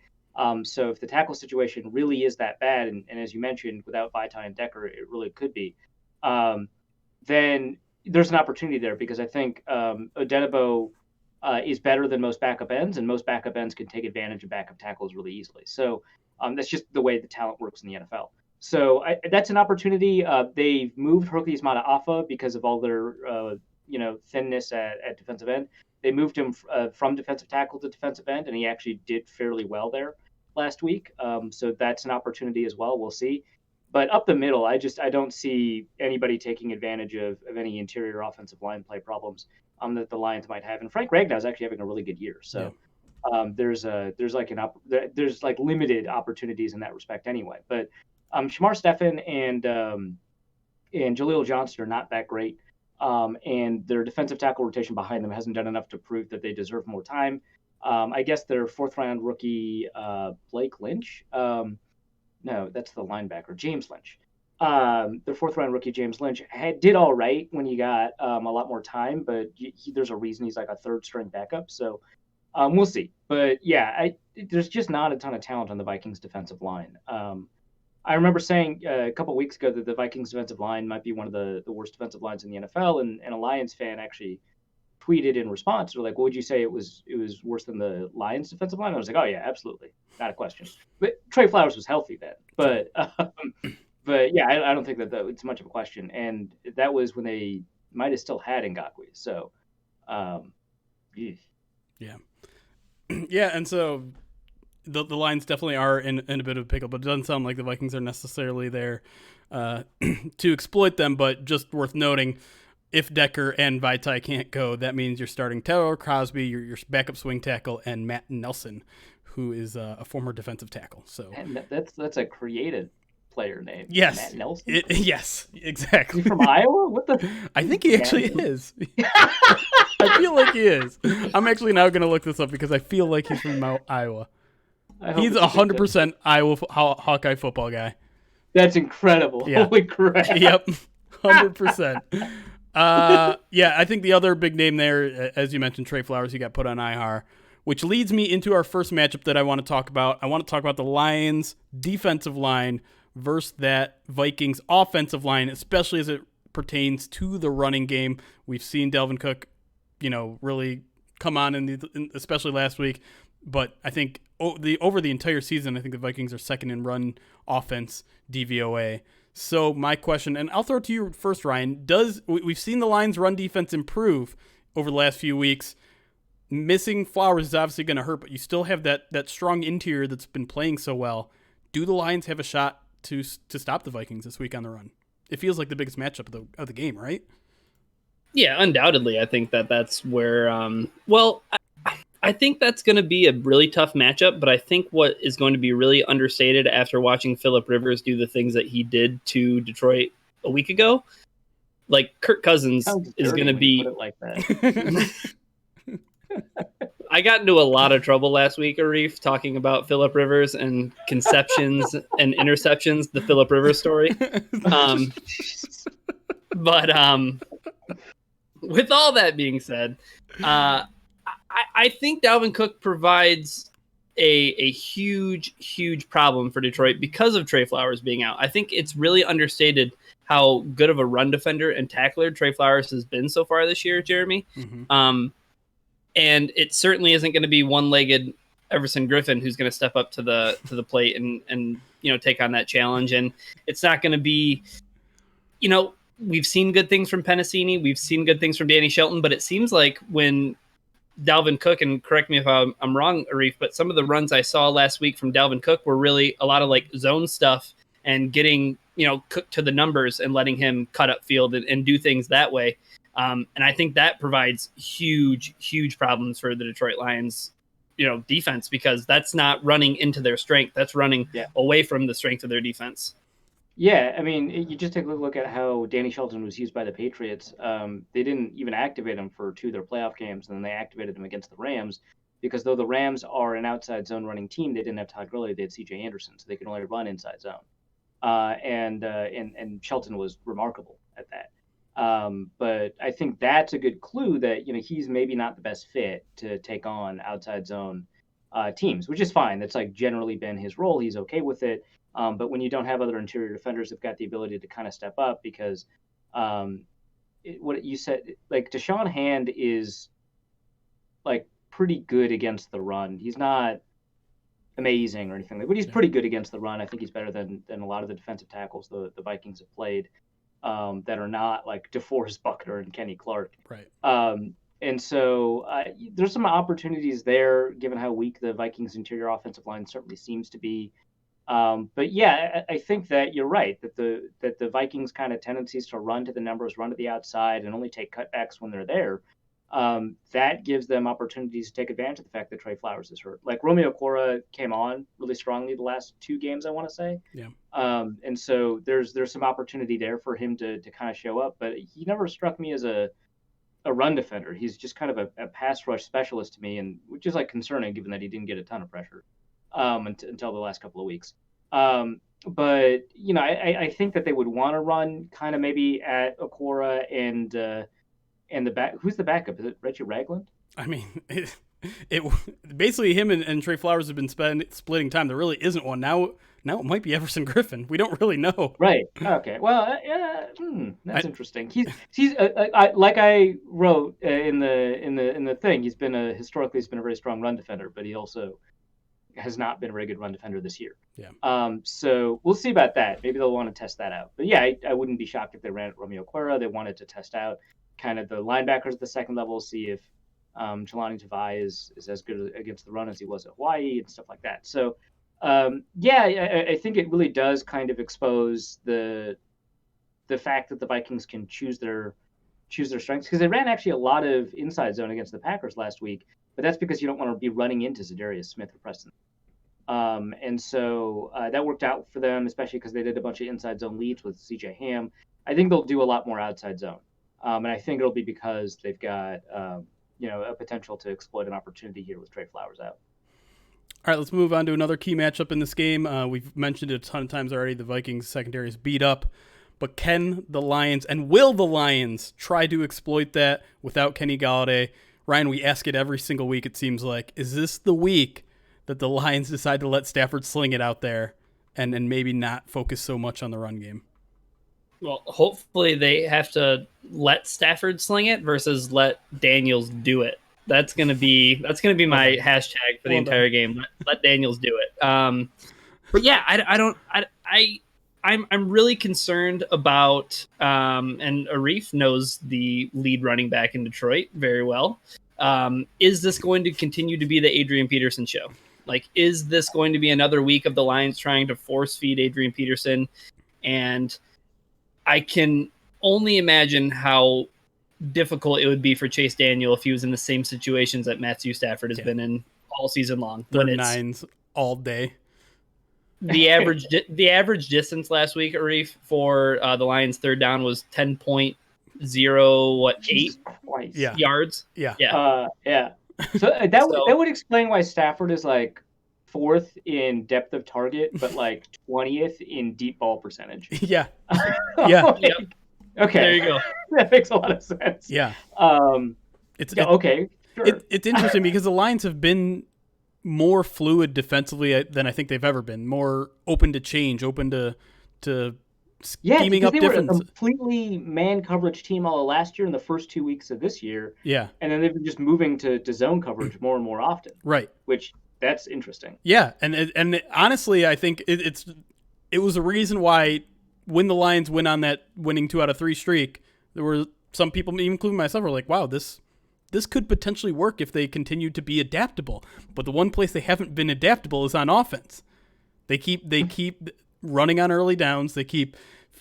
So if the tackle situation really is that bad, and as you mentioned, without Vaitai and Decker, it really could be, then there's an opportunity there, because I think Odenigbo is better than most backup ends, and most backup ends can take advantage of backup tackles really easily. So that's just the way the talent works in the NFL. So that's an opportunity. They've moved Hoki Mata because of all their thinness at defensive end. They moved him from defensive tackle to defensive end, and he actually did fairly well there last week. So that's an opportunity as well. We'll see. But up the middle, I don't see anybody taking advantage of any interior offensive line play problems that the Lions might have. And Frank Ragnow is actually having a really good year. So there's limited opportunities in that respect anyway. But Shamar Stephen and Jaleel Johnson are not that great. And their defensive tackle rotation behind them hasn't done enough to prove that they deserve more time. I guess their 4th round rookie, Blake Lynch. No, that's the linebacker, James Lynch. Their 4th round rookie, James Lynch, did all right when he got a lot more time, but there's a reason he's like a 3rd string backup. So we'll see. But yeah, there's just not a ton of talent on the Vikings defensive line. I remember saying a couple of weeks ago that the Vikings defensive line might be one of the worst defensive lines in the NFL, and a Lions fan actually tweeted in response, they're like, "What would you say it was worse than the Lions defensive line?" I was like, "Oh yeah, absolutely, not a question." But Trey Flowers was healthy then, but yeah, I don't think that it's much of a question, and that was when they might have still had Ngakoue. So, yeah, and so. The Lions definitely are in a bit of a pickle, but it doesn't sound like the Vikings are necessarily there to exploit them. But just worth noting, if Decker and Vaitai can't go, that means you're starting Taylor Crosby, your backup swing tackle, and Matt Nelson, who is a former defensive tackle. So and that's a creative player name. Yes, Matt Nelson. Yes, exactly. He's from Iowa. What the? I think he actually is. I feel like he is. I'm actually now going to look this up because I feel like he's from Iowa. He's 100% Iowa Hawkeye football guy. That's incredible. Yeah. Holy crap. Yep, 100%. I think the other big name there, as you mentioned, Trey Flowers, he got put on IR, which leads me into our first matchup that I want to talk about. I want to talk about the Lions' defensive line versus that Vikings' offensive line, especially as it pertains to the running game. We've seen Dalvin Cook, really come on, especially last week. But I think over the entire season, I think the Vikings are second in run offense DVOA. So my question, and I'll throw it to you first, Ryan, we've seen the Lions' run defense improve over the last few weeks. Missing Flowers is obviously going to hurt, but you still have that strong interior that's been playing so well. Do the Lions have a shot to stop the Vikings this week on the run? It feels like the biggest matchup of the game, right? Yeah, undoubtedly. I think that's where I think that's going to be a really tough matchup, but I think what is going to be really understated after watching Phillip Rivers do the things that he did to Detroit a week ago, like Kirk Cousins is going to be put it like that. I got into a lot of trouble last week, Arif, talking about Phillip Rivers and conceptions and interceptions, the Phillip Rivers story. But with all that being said, I think Dalvin Cook provides a huge, huge problem for Detroit because of Trey Flowers being out. I think it's really understated how good of a run defender and tackler Trey Flowers has been so far this year, Jeremy. Mm-hmm. And it certainly isn't going to be one-legged Everson Griffin who's going to step up to the plate and take on that challenge. And it's not going to be, we've seen good things from Pennicini, we've seen good things from Danny Shelton, but it seems like when Dalvin Cook, and correct me if I'm wrong, Arif, but some of the runs I saw last week from Dalvin Cook were really a lot of like zone stuff and getting Cook to the numbers and letting him cut up field and do things that way. And I think that provides huge problems for the Detroit Lions, defense, because that's not running into their strength. That's running away from the strength of their defense. Yeah, I mean, you just take a look at how Danny Shelton was used by the Patriots. They didn't even activate him for 2 of their playoff games, and then they activated him against the Rams because though the Rams are an outside zone running team, they didn't have Todd Gurley, they had C.J. Anderson, so they could only run inside zone. And Shelton was remarkable at that. But I think that's a good clue that he's maybe not the best fit to take on outside zone teams, which is fine. That's like generally been his role. He's okay with it. But when you don't have other interior defenders that've got the ability to kind of step up, because what you said, like Deshaun Hand is like pretty good against the run. He's not amazing or anything, but he's pretty good against the run. I think he's better than a lot of the defensive tackles the Vikings have played that are not like DeForest Buckner and Kenny Clark. Right. And so there's some opportunities there, given how weak the Vikings' interior offensive line certainly seems to be. But yeah, I think that you're right that the Vikings' kind of tendencies to run to the numbers, run to the outside, and only take cutbacks when they're there. That gives them opportunities to take advantage of the fact that Trey Flowers is hurt. Like Romeo Cora came on really strongly the last 2 games, I want to say. Yeah. And so there's some opportunity there for him to kind of show up, but he never struck me as a run defender. He's just kind of a pass rush specialist to me, and which is like concerning given that he didn't get a ton of pressure until the last couple of weeks. But I think that they would want to run kind of maybe at Okora and the back. Who's the backup? Is it Reggie Ragland? I mean, it basically him and Trey Flowers have been splitting time. There really isn't one now. Now it might be Everson Griffin. We don't really know. Right. Okay. Well, that's interesting. He's like I wrote in the thing. He's been historically a very strong run defender, but he also has not been a very good run defender this year. Yeah. So we'll see about that. Maybe they'll want to test that out. But yeah, I wouldn't be shocked if they ran at Romeo Cuera. They wanted to test out kind of the linebackers at the second level, see if Jelani Tavai is as good against the run as he was at Hawaii and stuff like that. So I think it really does kind of expose the fact that the Vikings can choose their strengths, because they ran actually a lot of inside zone against the Packers last week, but that's because you don't want to be running into Zadarius Smith or Preston. And so that worked out for them, especially because they did a bunch of inside zone leads with CJ Ham. I think they'll do a lot more outside zone. And I think it'll be because they've got, a potential to exploit an opportunity here with Trey Flowers out. All right, let's move on to another key matchup in this game. We've mentioned it a ton of times already. The Vikings secondary is beat up. But can the Lions and will the Lions try to exploit that without Kenny Golladay? Ryan, we ask it every single week, it seems like. Is this the week that the Lions decide to let Stafford sling it out there and maybe not focus so much on the run game? Well, hopefully they have to let Stafford sling it versus let Daniels do it. That's gonna be my hashtag for the entire game. Let Daniels do it. But yeah, I'm really concerned about, and Arif knows the lead running back in Detroit very well. Is this going to continue to be the Adrian Peterson show? Like, is this going to be another week of the Lions trying to force feed Adrian Peterson? And I can only imagine how difficult it would be for Chase Daniel if he was in the same situations that Matthew Stafford has been in all season long. When it's nines all day. The average distance last week, Arif, for the Lions' third down was 10.08 yards. Yeah. So that would explain why Stafford is like 4th in depth of target, but like 20th in deep ball percentage. Yeah. Okay. There you go. That makes a lot of sense. Yeah. Okay. Sure. It's interesting because the Lions have been more fluid defensively than I think they've ever been. More open to change, open to scheming up different. Were a completely man coverage team all of last year in the first 2 weeks of this year. Yeah. And then they've been just moving to zone coverage more and more often. Right. Which that's interesting. Yeah, and honestly, I think it was a reason why when the Lions went on that winning 2 out of 3 streak, there were some people, even including myself, were like, "Wow, this could potentially work if they continue to be adaptable." But the one place they haven't been adaptable is on offense. They keep running on early downs. They keep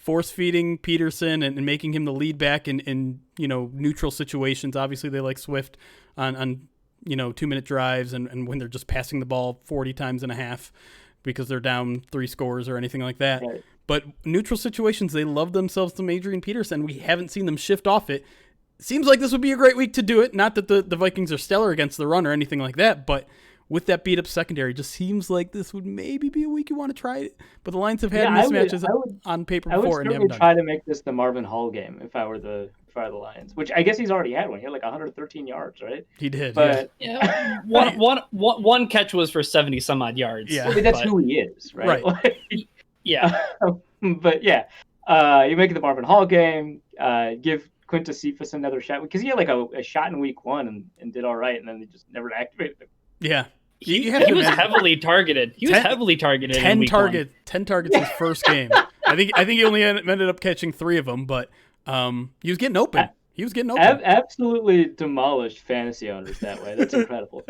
force feeding Peterson and making him the lead back in neutral situations. Obviously, they like Swift on 2-minute drives and when they're just passing the ball 40 times and a half because they're down 3 scores or anything like that. Right. But neutral situations, they love themselves some Adrian Peterson. We haven't seen them shift off it. Seems like this would be a great week to do it. Not that the Vikings are stellar against the run or anything like that, but with that beat-up secondary, just seems like this would maybe be a week you want to try it. But the Lions have had mismatches on paper before and haven't done it. I would certainly try to make this the Marvin Hall game if I were the Lions, which I guess he's already had one. He had like 113 yards, right? He did. But one catch was for 70 some odd yards. Yeah, I mean, that's who he is, right? Right. Yeah. But yeah, you make it the Marvin Hall game. Give Quintus Cephas another shot because he had like a shot in week 1 and did all right, and then they just never activated him. Yeah. He was heavily targeted. He was heavily targeted. 10 targets his first game. I think he only ended up catching 3 of them, but he was getting open. Absolutely demolished fantasy owners that way. That's incredible.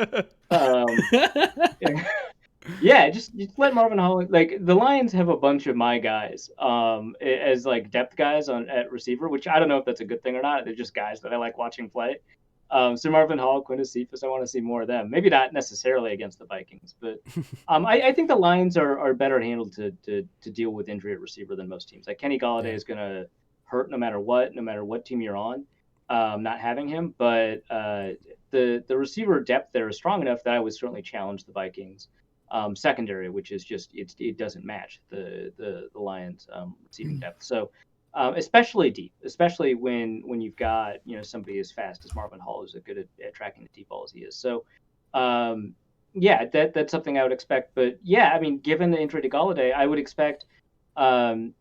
Yeah, just let Marvin Hall. Like the Lions have a bunch of my guys as like depth guys at receiver, which I don't know if that's a good thing or not. They're just guys that I like watching play. So Marvin Hall, Quintus Cephas, I want to see more of them. Maybe not necessarily against the Vikings, but I think the Lions are better handled to deal with injury at receiver than most teams. Like Kenny Golladay is going to hurt no matter what team you're on, not having him. But the receiver depth there is strong enough that I would certainly challenge the Vikings secondary, which is just it doesn't match the Lions receiving depth. So. Especially deep, especially when you've got somebody as fast as Marvin Hall, who's good at tracking the deep ball as he is. So, that's something I would expect. But yeah, I mean, given the injury to Golladay, I would expect the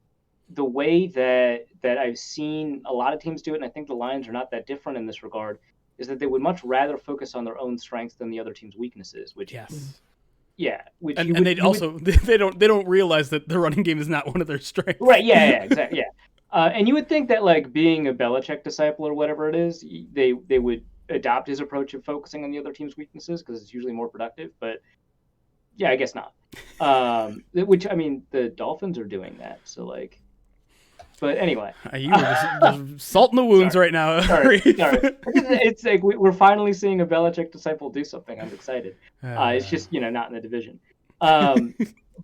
way that I've seen a lot of teams do it, and I think the Lions are not that different in this regard, is that they would much rather focus on their own strengths than the other team's weaknesses. Which yes. Yeah, and they don't realize that the running game is not one of their strengths. Right? Yeah, exactly. Yeah. And you would think that, like, being a Belichick disciple or whatever it is, they would adopt his approach of focusing on the other team's weaknesses because it's usually more productive. But, yeah, I guess not. Which, I mean, the Dolphins are doing that. So, like, but anyway. You were just salt in the wounds right now. Sorry. It's like we're finally seeing a Belichick disciple do something. I'm excited. It's just, not in the division.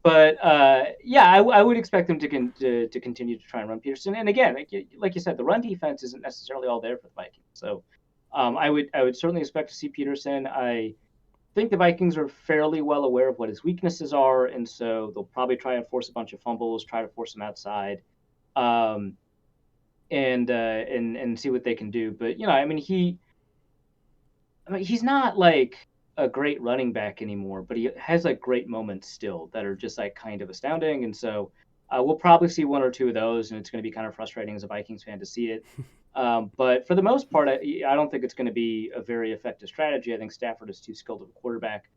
But I would expect them to continue to try and run Peterson. And again, like you said, the run defense isn't necessarily all there for the Vikings. So I would certainly expect to see Peterson. I think the Vikings are fairly well aware of what his weaknesses are, and so they'll probably try and force a bunch of fumbles, try to force him outside, and see what they can do. But he's not like a great running back anymore, but he has like great moments still that are just like kind of astounding. And so we'll probably see 1 or 2 of those, and it's going to be kind of frustrating as a Vikings fan to see it. But for the most part, I don't think it's going to be a very effective strategy. I think Stafford is too skilled of a quarterback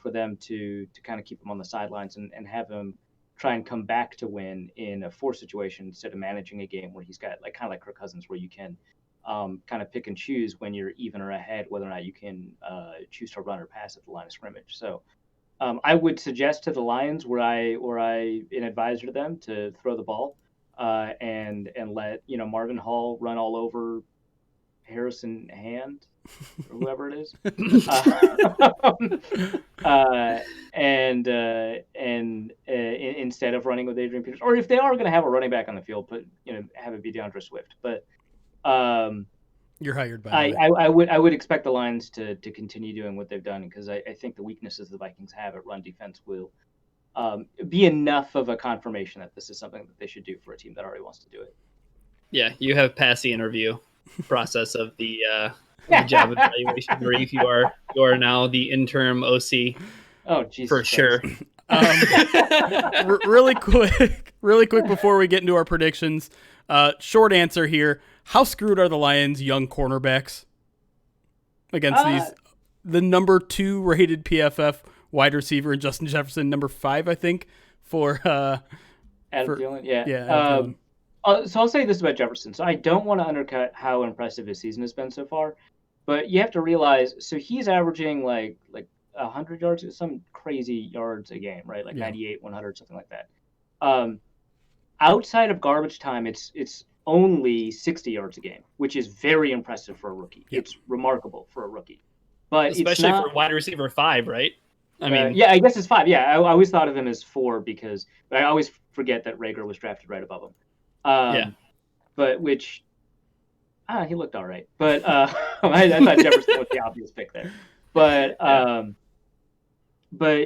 for them to kind of keep him on the sidelines and have him try and come back to win in a force situation instead of managing a game where he's got like kind of like Kirk Cousins, where you can kind of pick and choose when you're even or ahead, whether or not you can choose to run or pass at the line of scrimmage. So I would suggest to the Lions, were I an advisor to them, to throw the ball and let Marvin Hall run all over Harrison Hand or whoever it is, instead of running with Adrian Peterson, or if they are going to have a running back on the field, have it be DeAndre Swift, but. You're hired by. I would expect the Lions to continue doing what they've done, because I think the weaknesses the Vikings have at run defense will be enough of a confirmation that this is something that they should do for a team that already wants to do it. Yeah, you have passed the interview process of the job evaluation. Arif, you are now the interim OC. Oh, Jesus for Christ. Sure. Really quick before we get into our predictions. Short answer here. How screwed are the Lions' young cornerbacks against the number 2 rated PFF wide receiver in Justin Jefferson, number 5, I think, for Adam Thielen? Yeah. Adam Thielen. So I'll say this about Jefferson. So I don't want to undercut how impressive his season has been so far, but you have to realize, so he's averaging like 100 yards, some crazy yards a game, right? Like 98, 100, something like that. outside of garbage time, it's only 60 yards a game, which is very impressive for a rookie. Yep. It's remarkable for a rookie. But especially for wide receiver 5, right? I mean, yeah, I guess it's 5. Yeah, I always thought of him as 4 because I always forget that Rager was drafted right above him. But which, he looked all right. But I thought Jefferson was the obvious pick there. But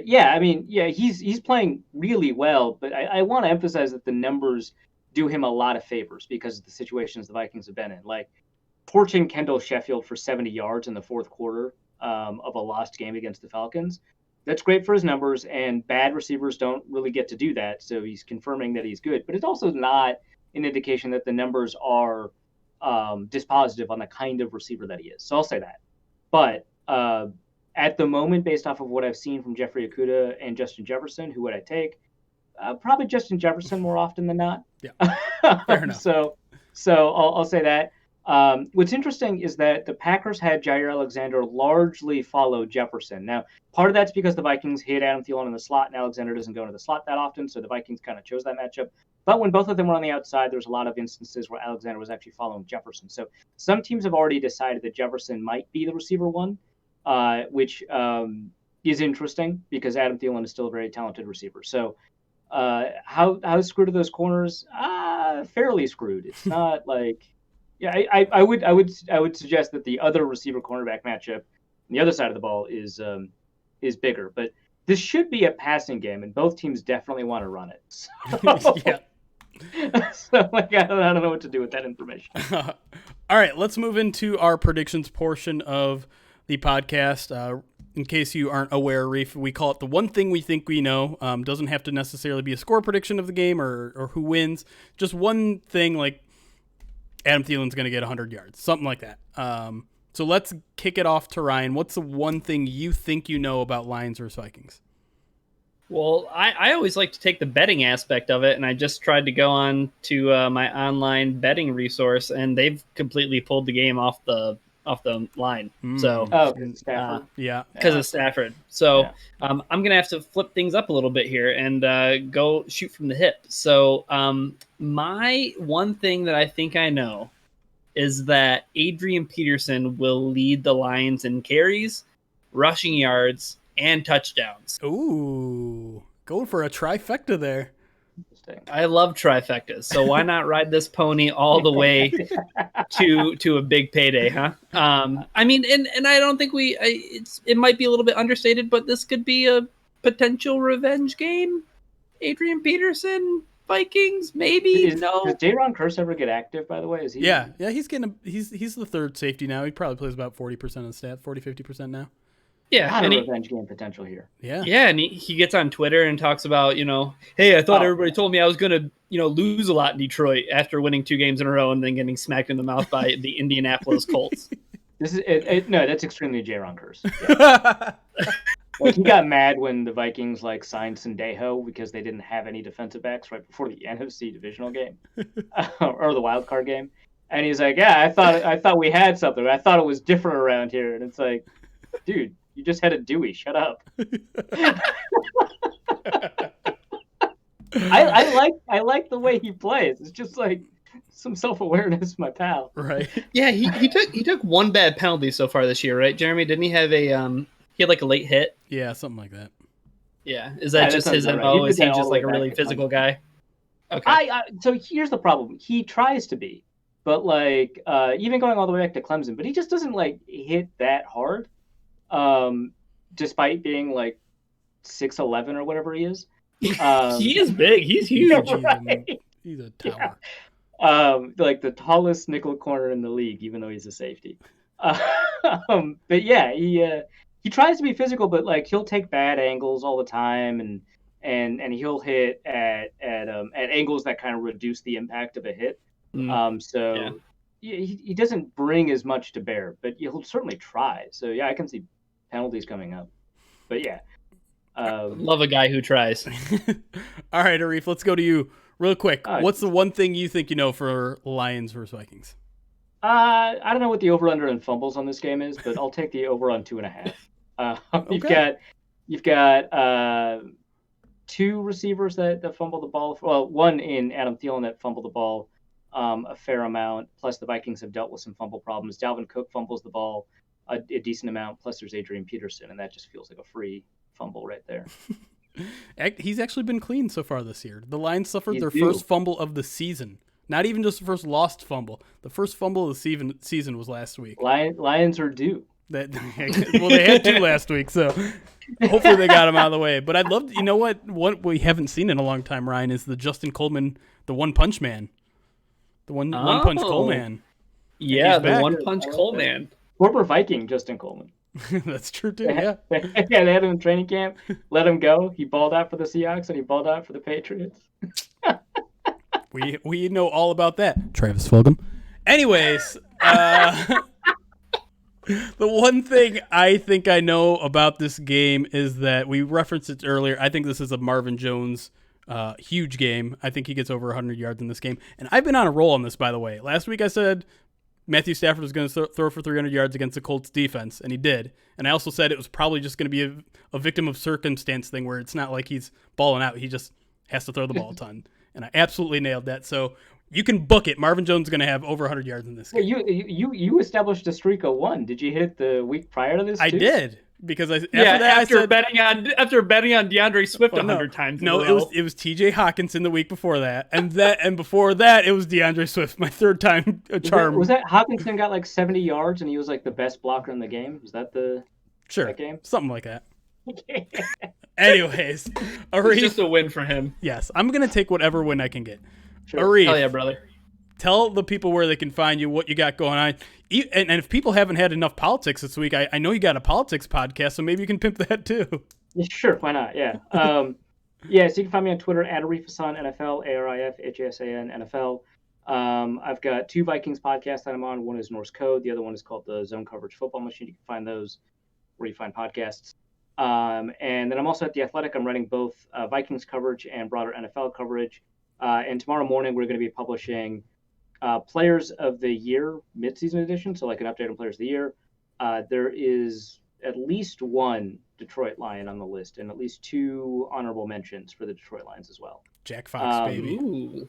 yeah, I mean, yeah, he's playing really well. But I want to emphasize that the numbers do him a lot of favors because of the situations the Vikings have been in, like torching Kendall Sheffield for 70 yards in the fourth quarter of a lost game against the Falcons. That's great for his numbers, and bad receivers don't really get to do that. So he's confirming that he's good, but it's also not an indication that the numbers are dispositive on the kind of receiver that he is. So I'll say that. But at the moment, based off of what I've seen from Jeffrey Okudah and Justin Jefferson, who would I take? Probably Justin Jefferson more often than not. Yeah, fair enough. So I'll say that. What's interesting is that the Packers had Jair Alexander largely follow Jefferson. Now, part of that's because the Vikings hit Adam Thielen in the slot, and Alexander doesn't go into the slot that often, so the Vikings kind of chose that matchup. But when both of them were on the outside, there was a lot of instances where Alexander was actually following Jefferson. So some teams have already decided that Jefferson might be the receiver 1, which is interesting because Adam Thielen is still a very talented receiver. So how screwed are those corners? Fairly screwed. It's not like... Yeah, I would suggest that the other receiver cornerback matchup on the other side of the ball is bigger, but this should be a passing game, and both teams definitely want to run it. So, yeah. So I don't know what to do with that information. All right, let's move into our predictions portion of the podcast. In case you aren't aware, Arif, we call it the one thing we think we know. Doesn't have to necessarily be a score prediction of the game or who wins. Just one thing, like Adam Thielen's going to get 100 yards, something like that. So let's kick it off to Ryan. What's the one thing you think you know about Lions versus Vikings? Well, I always like to take the betting aspect of it, and I just tried to go on to my online betting resource, and they've completely pulled the game off the line. So Stafford. Because of Stafford. So I'm gonna have to flip things up a little bit here and go shoot from the hip. So my one thing that I think I know is that Adrian Peterson will lead the Lions in carries, rushing yards, and touchdowns. Ooh, going for a trifecta there. I love trifectas, so why not ride this pony all the way to a big payday, huh? I mean, and I don't think it might be a little bit understated, but this could be a potential revenge game. Adrian Peterson, Vikings, maybe. Does Jaron Kearse ever get active, by the way? Is he? Yeah, he's he's the third safety now. He probably plays about 40% of the stats, 50% now. Yeah, and revenge game potential here. Yeah, and he gets on Twitter and talks about, hey, I thought everybody told me I was going to, lose a lot in Detroit after winning 2 games in a row and then getting smacked in the mouth by the Indianapolis Colts. This is no, that's extremely Jaron Kearse. Yeah. He got mad when the Vikings signed Sendejo because they didn't have any defensive backs right before the NFC divisional game or the wild card game, and he's like, "Yeah, I thought we had something. I thought it was different around here." And it's like, dude, you just had a Dewey. Shut up. I like the way he plays. It's just like some self-awareness, my pal. Right. Yeah, he took one bad penalty so far this year, right? Jeremy, didn't he have he had a late hit? Yeah, something like that. Yeah. Is that just his MO? Right. Is he just a really physical guy? Okay. So here's the problem. He tries to be, but even going all the way back to Clemson, but he just doesn't hit that hard. Despite being 6'11" or whatever he is. He is big. He's huge. Right? He's a tower. Yeah. The tallest nickel corner in the league, even though he's a safety. But yeah, he tries to be physical, but he'll take bad angles all the time, and he'll hit at angles that kind of reduce the impact of a hit. He doesn't bring as much to bear, but he'll certainly try. So yeah, I can see penalties coming up. But yeah. Love a guy who tries. All right, Arif, let's go to you real quick. What's the one thing you think you know for Lions versus Vikings? I don't know what the over-under in fumbles on this game is, but I'll take the over on 2.5. You've got two receivers that fumbled the ball. Well, one in Adam Thielen that fumbled the ball a fair amount. Plus, the Vikings have dealt with some fumble problems. Dalvin Cook fumbles the ball a decent amount. Plus, there's Adrian Peterson, and that just feels like a free fumble right there. He's actually been clean so far this year. The Lions suffered their first fumble of the season. Not even just the first lost fumble. The first fumble of the season was last week. Lions are due. Well, they had two last week, so hopefully they got him out of the way. But I'd love to, you know what we haven't seen in a long time, Ryan, is the Justin Coleman, the One Punch Man. The one punch Coleman. Yeah, the One Punch Coleman. Former Viking Justin Coleman. That's true too. Yeah. Yeah, they had him in training camp. Let him go. He balled out for the Seahawks and he balled out for the Patriots. we know all about that. Travis Fulgham. Anyways, the one thing I think I know about this game is that we referenced it earlier. I think this is a Marvin Jones huge game. I think he gets over 100 yards in this game. And I've been on a roll on this, by the way. Last week I said Matthew Stafford was going to throw for 300 yards against the Colts defense, and he did. And I also said it was probably just going to be a victim of circumstance thing where it's not like he's balling out. He just has to throw the ball a ton. And I absolutely nailed that. So you can book it. Marvin Jones is going to have over 100 yards in this game. You established a streak of 1. Did you hit it the week prior to this, too? I did. Because after betting on DeAndre Swift 100 times. No, it was TJ Hawkinson the week before that, and before that it was DeAndre Swift. My third time a charm. Was that Hawkinson got like 70 yards and he was like the best blocker in the game? Was that that game? Something like that. Anyways, Arif, it's just a win for him. Yes, I'm gonna take whatever win I can get. Sure. Arif, hell yeah, brother. Tell the people where they can find you, what you got going on. And if people haven't had enough politics this week, I know you got a politics podcast, so maybe you can pimp that too. Yeah, sure, why not? Yeah. So you can find me on Twitter at Arif Hassan NFL, ARIFHASAN NFL. I've got 2 Vikings podcasts that I'm on. One is Norse Code. The other one is called the Zone Coverage Football Machine. You can find those where you find podcasts. And then I'm also at The Athletic. I'm running both Vikings coverage and broader NFL coverage. And tomorrow morning, we're going to be publishing Players of the Year midseason edition, so like an update on Players of the Year. There is at least one Detroit Lion on the list and at least 2 honorable mentions for the Detroit Lions as well. Jack Fox, baby.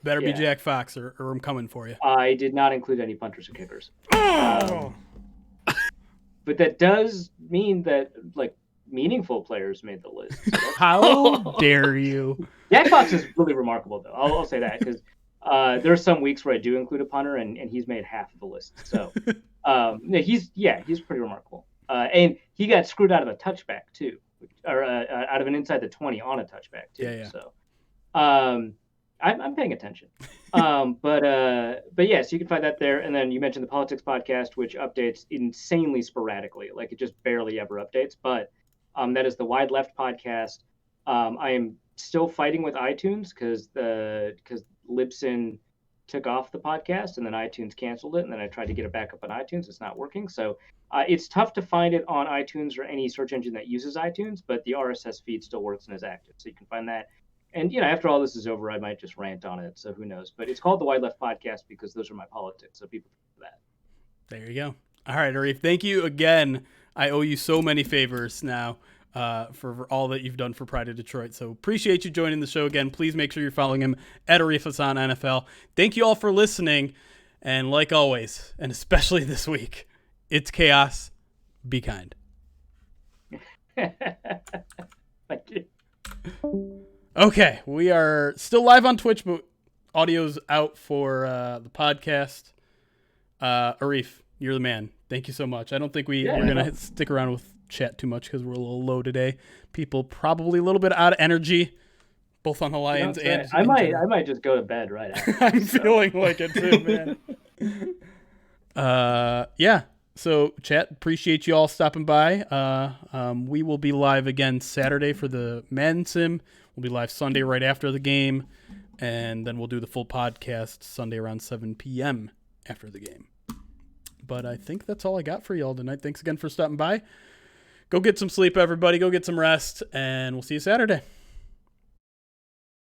Better be Jack Fox or I'm coming for you. I did not include any punters or kickers. Oh! But that does mean that like meaningful players made the list. So how dare you? Jack Fox is really remarkable, though. I'll say that because there are some weeks where I do include a punter, and he's made half of the list. So he's pretty remarkable. And he got screwed out of a touchback too, or out of an inside the 20 on a touchback too. Yeah. So I'm paying attention. But yeah, so you can find that there. And then you mentioned the Politics podcast, which updates insanely sporadically, like it just barely ever updates. But that is the Wide Left podcast. I am still fighting with iTunes because Libsyn took off the podcast and then iTunes canceled it, and then I tried to get it back up on iTunes. It's not working. So it's tough to find it on iTunes or any search engine that uses iTunes, but the RSS feed still works and is active. So you can find that. And, after all this is over, I might just rant on it. So who knows? But it's called the Wide Left Podcast because those are my politics. So people know that. There you go. All right, Arif, thank you again. I owe you so many favors now for all that you've done for Pride of Detroit. So appreciate you joining the show again. Please make sure you're following him at Arif Hassan NFL. Thank you all for listening. And like always, and especially this week, it's chaos. Be kind. Thank you. Okay, we are still live on Twitch, but audio's out for the podcast. Arif, you're the man. Thank you so much. I don't think we're going to stick around with chat too much because we're a little low today. People probably a little bit out of energy, both on the Lions and I might just go to bed right after. I'm feeling like it too, man. Yeah. So, chat, appreciate you all stopping by. We will be live again Saturday for the Madden Sim. We'll be live Sunday right after the game, and then we'll do the full podcast Sunday around 7 p.m. after the game. But I think that's all I got for y'all tonight. Thanks again for stopping by. Go get some sleep, everybody. Go get some rest, and we'll see you Saturday.